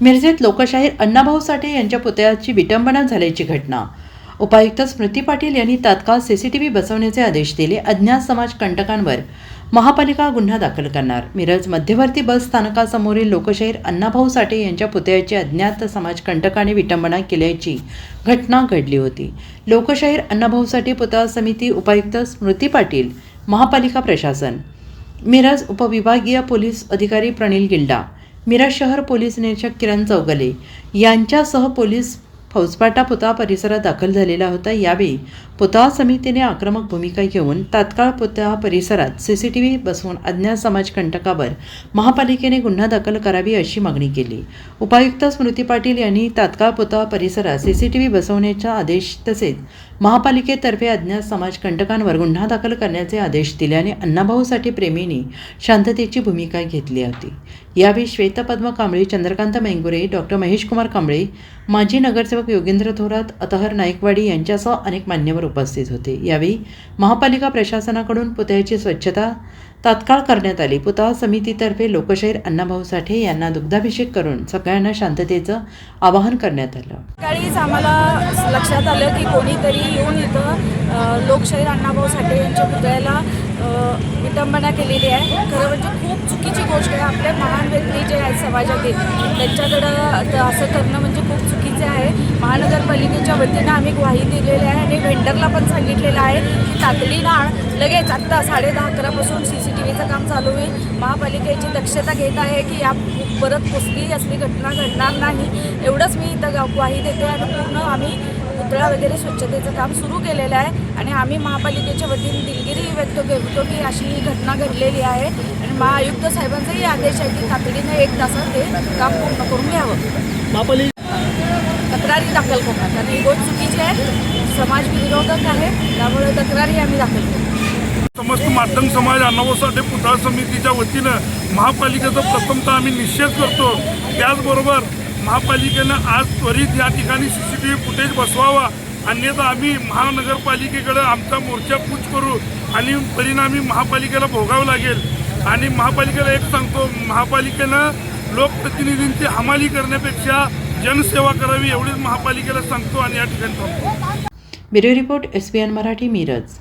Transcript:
मिरजेत लोकशाहीर अण्णाभाऊ साठे यांच्या पुतळ्याची विटंबना झाल्याची घटना। उपायुक्त स्मृती पाटील यांनी तात्काळ सीसीटीव्ही बसवण्याचे आदेश दिले। अज्ञात समाज कंटकांवर महापालिका गुन्हा दाखल करणार। मिरज मध्यवर्ती बस स्थानकासमोरील लोकशाहीर अण्णाभाऊ साठे यांच्या पुतळ्याची अज्ञात समाज कंटकाने विटंबना केल्याची घटना घडली होती। लोकशाहीर अण्णाभाऊ साठे पुतळा समिती, उपायुक्त स्मृती पाटील, महापालिका प्रशासन, मिरज उपविभागीय पोलीस अधिकारी प्रणिल गिल्डा, मिरज शहर पोलीस निरीक्षक किरण चौगले यांच्यासह पोलीस फौजफाटा पुतळा परिसरात दाखल झालेला होता। यावेळी पुतळा समितीने आक्रमक भूमिका घेऊन तात्काळ पुतळा परिसरात सीसीटीव्ही बसवून अज्ञात समाजकंटकावर महापालिकेने गुन्हा दाखल करावी अशी मागणी केली। उपायुक्त स्मृती पाटील यांनी तात्काळ पुतळा परिसरात सीसीटीव्ही बसवण्याचा आदेश तसेच महापालिकेतर्फे अज्ञात समाजकंटकांवर गुन्हा दाखल करण्याचे आदेश दिल्याने अण्णाभाऊ साठे प्रेमींनी शांततेची भूमिका घेतली होती। यावेळी श्वेतपद्म कांबळे, चंद्रकांत मेंगुरे, डॉक्टर महेश कुमार कांबळे, माजी नगरसेवक योगेंद्र थोरात, अतहर नाईकवाडी यांच्यासह अनेक मान्यवर उपस्थित होते। यावेळी महापालिका प्रशासनाकडून पुतळ्याची स्वच्छता तात्काळ करण्यात आली। पुतळा समितीतर्फे लोकशाहीर अण्णाभाऊ साठे यांना दुग्धाभिषेक करून सगळ्यांना शांततेचं आवाहन करण्यात आलं। सकाळीच आम्हाला लक्षात आलं की कोणीतरी येऊन इथं लोकशाहीर अण्णाभाऊ साठे यांच्या पुतळ्याला विटंबना केलेली आहे। खरं म्हणजे खूप चुकीची गोष्ट आहे। आपले महान व्यक्ती जे आहेत समाजातील त्यांच्याकडं असं करणं म्हणजे खूप चुकीचे आहे। महानगरपालिकेच्या वतीनं आम्ही ग्वाही दिलेली आहे आणि व्हेंडरला पण सांगितलेलं आहे की तातडीनं लगेच आत्ता 10:30-11 पासून CCTVचं काम चालू होईल। महापालिकेची दक्षता घेत आहे की या परत कुठलीही असली घटना घडणार नाही, एवढंच मी इथं ग्वाही देते। आणि पूर्ण आम्ही पुतळा वगैरे स्वच्छतेचं काम सुरू केलेलं आहे आणि आम्ही महापालिकेच्या वतीने दिलगिरी व्यक्त करतो की अशी ही घटना घडलेली आहे आणि महाआयुक्त साहेबांचाही आदेश आहे की तातडीनं 1 तासात ते काम पूर्ण करून घ्यावं। तक्रारी दाखल करणार कारण ही गोष्ट चुकीची आहे, समाज विरोधक आहे, त्यामुळे तक्रारी आम्ही दाखल करू। समस्त मातंग समाज अण्णाभाऊ साठे पुतळा समितीच्या वतीनं महापालिकेचा प्रथमतः आम्ही निषेध करतो। त्याचबरोबर महापालिकेनं आज त्वरित या ठिकाणी CCTV फुटेज बसवावा, अन्यथा आम्ही महानगरपालिकेकडे आमचा मोर्चा कूच करू आणि परिणामी महापालिकेला भोगावं लागेल। आणि महापालिकेला एक सांगतो, महापालिकेनं लोकप्रतिनिधींची हमाली करण्यापेक्षा जनसेवा करावी एवढीच महापालिकेला सांगतो आणि या ठिकाणी थांबतो। Bureau report SBN Marathi, Miraj.